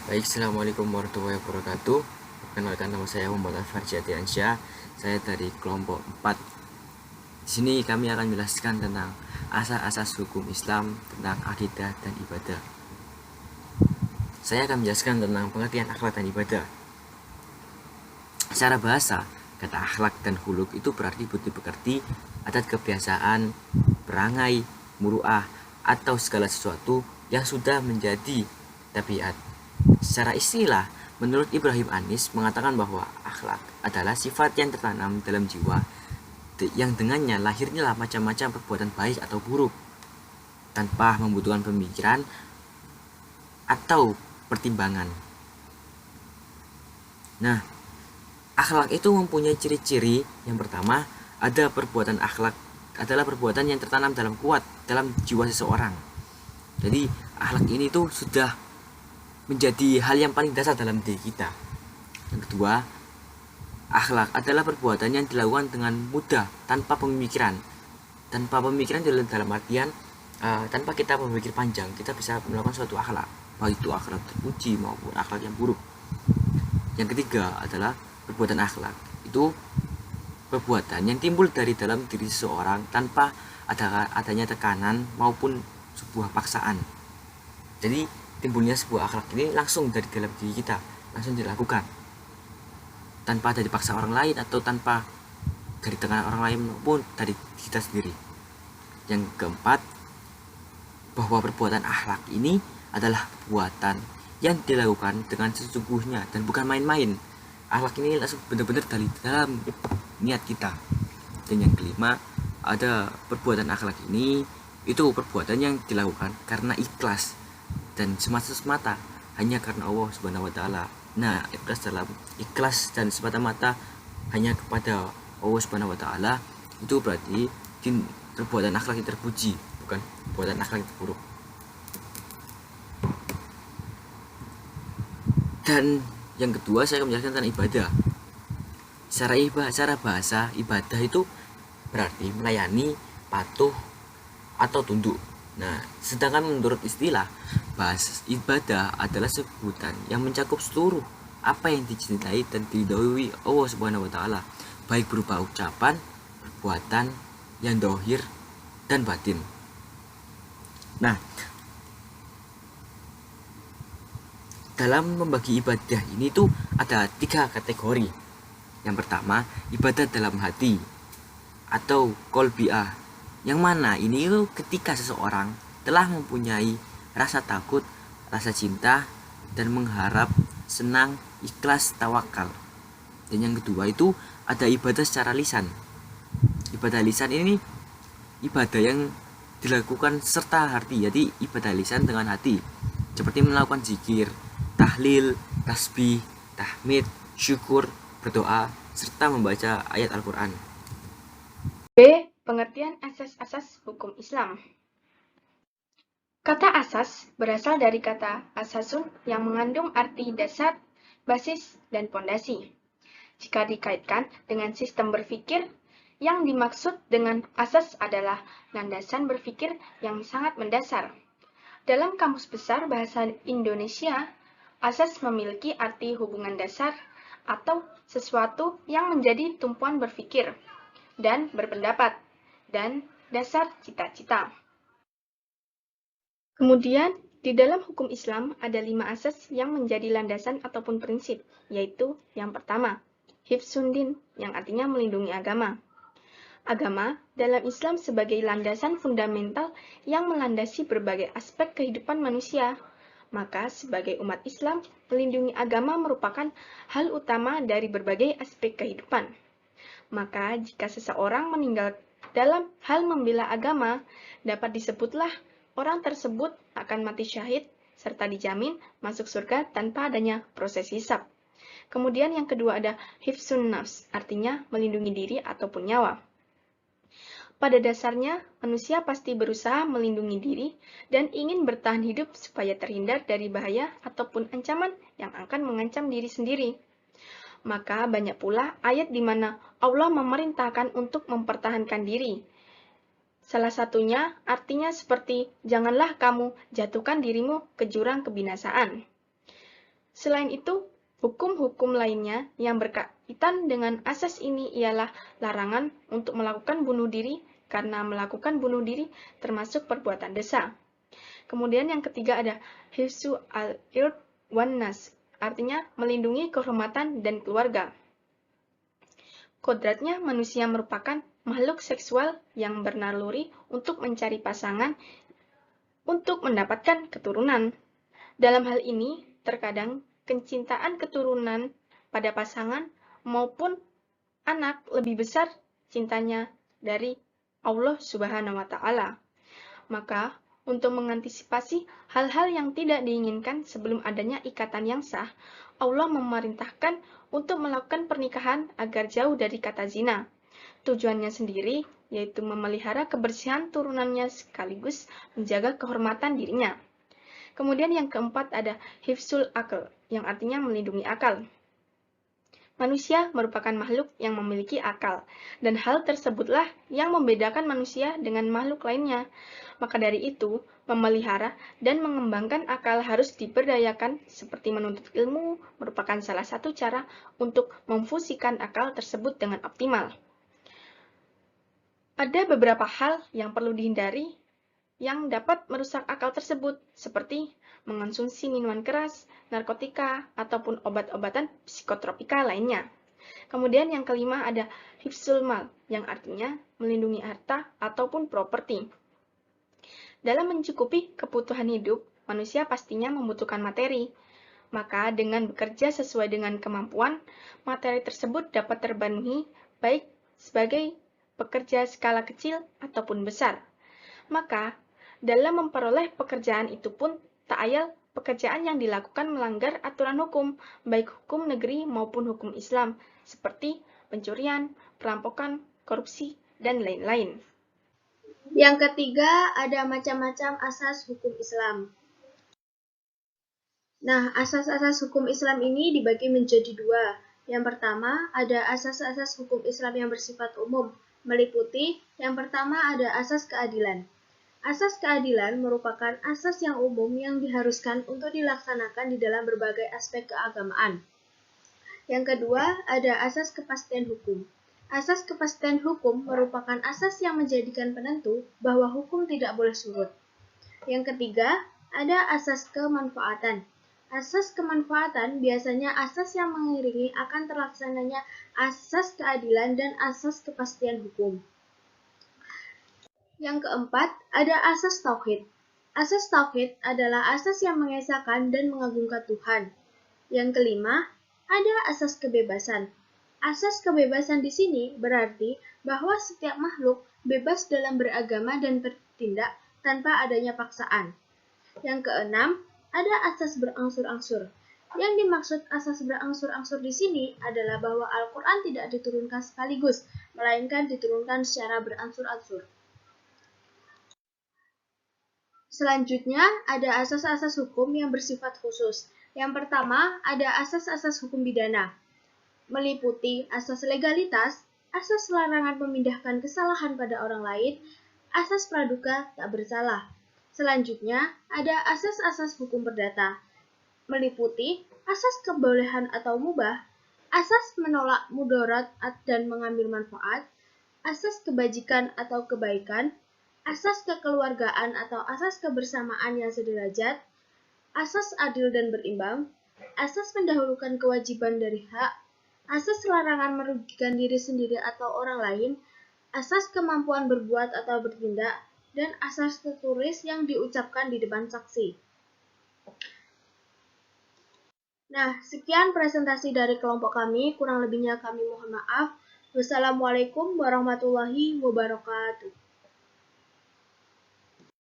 Baik, Assalamualaikum warahmatullahi wabarakatuh. Perkenalkan, nama saya Muhammad Farji Atiansyah. Saya dari kelompok 4. Di sini kami akan menjelaskan tentang asas-asas hukum Islam tentang akidah dan ibadah. Saya akan menjelaskan tentang pengertian akhlak dan ibadah. Secara bahasa, kata akhlak dan huluk itu berarti budi pekerti, adat kebiasaan, perangai, muruah, atau segala sesuatu yang sudah menjadi tabiat. Secara istilah, menurut Ibrahim Anis mengatakan bahwa akhlak adalah sifat yang tertanam dalam jiwa yang dengannya lahirnya macam-macam perbuatan baik atau buruk tanpa membutuhkan pemikiran atau pertimbangan. Nah, akhlak itu mempunyai ciri-ciri. Yang pertama, ada perbuatan akhlak adalah perbuatan yang tertanam kuat dalam jiwa seseorang. Jadi, akhlak ini tuh sudah menjadi hal yang paling dasar dalam diri kita. Yang kedua, akhlak adalah perbuatan yang dilakukan dengan mudah tanpa pemikiran. Tanpa pemikiran dalam artian tanpa kita berpikir panjang, kita bisa melakukan suatu akhlak, baik itu akhlak terpuji maupun akhlak yang buruk. Yang ketiga adalah perbuatan akhlak. Itu perbuatan yang timbul dari dalam diri seseorang tanpa adanya tekanan maupun sebuah paksaan. Jadi timbulnya sebuah akhlak ini langsung dari dalam diri kita, langsung dilakukan tanpa ada dipaksa orang lain atau tanpa dari tekanan orang lain maupun dari kita sendiri. Yang keempat, bahwa perbuatan akhlak ini adalah perbuatan yang dilakukan dengan sesungguhnya dan bukan main-main. Akhlak ini langsung benar-benar dari dalam niat kita. Dan yang kelima, ada perbuatan akhlak ini itu perbuatan yang dilakukan karena ikhlas dan semata-mata hanya karena Allah Subhanahu wa taala. Nah, ikhlas dan semata-mata hanya kepada Allah Subhanahu wa taala itu berarti perbuatan akhlak yang terpuji, bukan perbuatan akhlak yang buruk. Dan yang kedua, saya akan menjelaskan tentang ibadah. Secara bahasa, ibadah itu berarti melayani, patuh, atau tunduk. Nah, sedangkan menurut istilah, bahasa ibadah adalah sebutan yang mencakup seluruh apa yang dicintai dan diridhoi Allah Subhanahu wa taala, baik berupa ucapan, perbuatan yang dohir dan batin. Nah, dalam membagi ibadah ini tuh ada 3 kategori. Yang pertama, ibadah dalam hati atau kolbiah, yang mana ini tuh ketika seseorang telah mempunyai rasa takut, rasa cinta, dan mengharap, senang, ikhlas, tawakal. Dan yang kedua itu ada ibadah secara lisan. Ibadah lisan ini ibadah yang dilakukan serta hati, jadi ibadah lisan dengan hati, seperti melakukan zikir, tahlil, tasbih, tahmid, syukur, berdoa, serta membaca ayat Al-Quran. B. Pengertian asas-asas hukum Islam. Kata asas berasal dari kata asasun yang mengandung arti dasar, basis, dan pondasi. Jika dikaitkan dengan sistem berpikir, yang dimaksud dengan asas adalah landasan berpikir yang sangat mendasar. Dalam Kamus Besar Bahasa Indonesia, asas memiliki arti hubungan dasar atau sesuatu yang menjadi tumpuan berpikir dan berpendapat, dan dasar cita-cita. Kemudian, di dalam hukum Islam ada 5 asas yang menjadi landasan ataupun prinsip, yaitu yang pertama, hifzuddin, yang artinya melindungi agama. Agama dalam Islam sebagai landasan fundamental yang melandasi berbagai aspek kehidupan manusia. Maka sebagai umat Islam, melindungi agama merupakan hal utama dari berbagai aspek kehidupan. Maka jika seseorang meninggal dalam hal membela agama, dapat disebutlah orang tersebut akan mati syahid serta dijamin masuk surga tanpa adanya proses hisab. Kemudian yang kedua ada hifzun nafs, artinya melindungi diri ataupun nyawa. Pada dasarnya, manusia pasti berusaha melindungi diri dan ingin bertahan hidup supaya terhindar dari bahaya ataupun ancaman yang akan mengancam diri sendiri. Maka banyak pula ayat di mana Allah memerintahkan untuk mempertahankan diri. Salah satunya artinya seperti, janganlah kamu jatuhkan dirimu ke jurang kebinasaan. Selain itu, hukum-hukum lainnya yang berkaitan dengan asas ini ialah larangan untuk melakukan bunuh diri karena melakukan bunuh diri termasuk perbuatan dosa. Kemudian yang ketiga ada hifzu al-ird wan nas, artinya melindungi kehormatan dan keluarga. Kodratnya manusia merupakan makhluk seksual yang bernaluri untuk mencari pasangan untuk mendapatkan keturunan. Dalam hal ini, terkadang kecintaan keturunan pada pasangan maupun anak lebih besar cintanya dari Allah Subhanahu wa Ta'ala. Maka, untuk mengantisipasi hal-hal yang tidak diinginkan sebelum adanya ikatan yang sah, Allah memerintahkan untuk melakukan pernikahan agar jauh dari kata zina. Tujuannya sendiri yaitu memelihara kebersihan turunannya sekaligus menjaga kehormatan dirinya. Kemudian yang keempat ada hifzul akal, yang artinya melindungi akal. Manusia merupakan makhluk yang memiliki akal, dan hal tersebutlah yang membedakan manusia dengan makhluk lainnya. Maka dari itu, memelihara dan mengembangkan akal harus diberdayakan seperti menuntut ilmu merupakan salah satu cara untuk memfusikan akal tersebut dengan optimal. Ada beberapa hal yang perlu dihindari yang dapat merusak akal tersebut, seperti mengonsumsi minuman keras, narkotika, ataupun obat-obatan psikotropika lainnya. Kemudian yang kelima ada hifzul mal, yang artinya melindungi harta ataupun properti. Dalam mencukupi kebutuhan hidup, manusia pastinya membutuhkan materi. Maka dengan bekerja sesuai dengan kemampuan, materi tersebut dapat terpenuhi baik sebagai pekerja skala kecil ataupun besar. Maka, dalam memperoleh pekerjaan itu pun tak ayal pekerjaan yang dilakukan melanggar aturan hukum, baik hukum negeri maupun hukum Islam, seperti pencurian, perampokan, korupsi, dan lain-lain. Yang ketiga, ada macam-macam asas hukum Islam. Nah, asas-asas hukum Islam ini dibagi menjadi dua. Yang pertama, ada asas-asas hukum Islam yang bersifat umum, meliputi yang pertama ada asas keadilan. Asas keadilan merupakan asas yang umum yang diharuskan untuk dilaksanakan di dalam berbagai aspek keagamaan. Yang kedua, ada asas kepastian hukum. Asas kepastian hukum merupakan asas yang menjadikan penentu bahwa hukum tidak boleh surut. Yang ketiga, ada asas kemanfaatan. Asas kemanfaatan biasanya asas yang mengiringi akan terlaksananya asas keadilan dan asas kepastian hukum. Yang keempat, ada asas tauhid. Asas tauhid adalah asas yang mengesahkan dan mengagungkan Tuhan. Yang kelima, ada asas kebebasan. Asas kebebasan di sini berarti bahwa setiap makhluk bebas dalam beragama dan bertindak tanpa adanya paksaan. Yang keenam, ada asas berangsur-angsur. Yang dimaksud asas berangsur-angsur di sini adalah bahwa Al-Quran tidak diturunkan sekaligus, melainkan diturunkan secara berangsur-angsur. Selanjutnya, ada asas-asas hukum yang bersifat khusus. Yang pertama, ada asas-asas hukum pidana, meliputi asas legalitas, asas larangan memindahkan kesalahan pada orang lain, asas praduga tak bersalah. Selanjutnya, ada asas-asas hukum perdata, meliputi asas kebolehan atau mubah, asas menolak mudarat dan mengambil manfaat, asas kebajikan atau kebaikan, asas kekeluargaan atau asas kebersamaan yang sederajat, asas adil dan berimbang, asas mendahulukan kewajiban dari hak, asas larangan merugikan diri sendiri atau orang lain, asas kemampuan berbuat atau bertindak, dan asas tertulis yang diucapkan di depan saksi. Nah, sekian presentasi dari kelompok kami, kurang lebihnya kami mohon maaf. Wassalamualaikum warahmatullahi wabarakatuh.